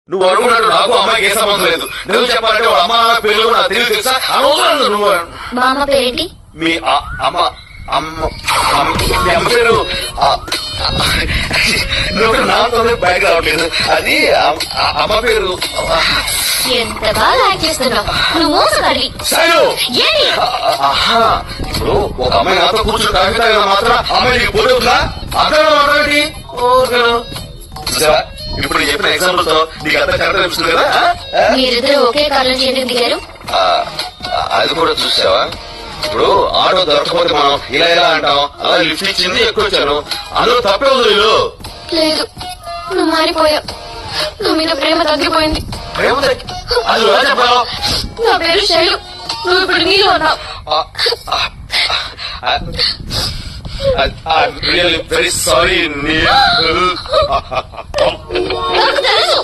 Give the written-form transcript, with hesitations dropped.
నువ్వు అనుకున్నట్టు నాకు అమ్మాయికి ఏ సంబంధం లేదు. నువ్వు చెప్పాలంటే వాళ్ళ అమ్మ నాన్న పేరు కూడా నాకు తెలియదు తెలుసా? అనవసరం నువ్వు. మా అమ్మ పేరేంటి? మీ అమ్మ మీ అమ్మ పేరు నువ్వు నాతోనే బయట రావట్లేదు. అది అమ్మ పేరు. ఎంత బాగా యాక్ట్ చేస్తున్నావు నువ్వు. మోసగాడి. ఇప్పుడు ఒక అమ్మాయి నాతో కూర్చుని కాగితా మాత్రం అమ్మాయి నీకు పోతుందా? అర్థం మాట్లాడి ఇప్పుడు చెప్పిన ఎగ్జాంపుల్ తో నీకు అంత కరెక్ట్ అనిపిస్తుంది కదా? మీరిద్దరు ఒకే కారణం ఎందుకు దిగారు? అది కూడా చూసావా? ఇప్పుడు ఆటో దొరకపోతే మనం ఇలా ఎలా అంటాం, అలా లిఫ్ట్ ఇచ్చింది ఎక్కువ వచ్చాను. అందులో తప్పే ఉంది. లేదు, నువ్వు మారిపోయావు. నువ్వు మీద ప్రేమ తగ్గిపోయింది. ప్రేమ అది ఎలా చెప్పావు? నా పేరు శైలు, నువ్వు ఇప్పుడు నీలో ఉన్నావు. I'm really very sorry. నాకు తెలుసు.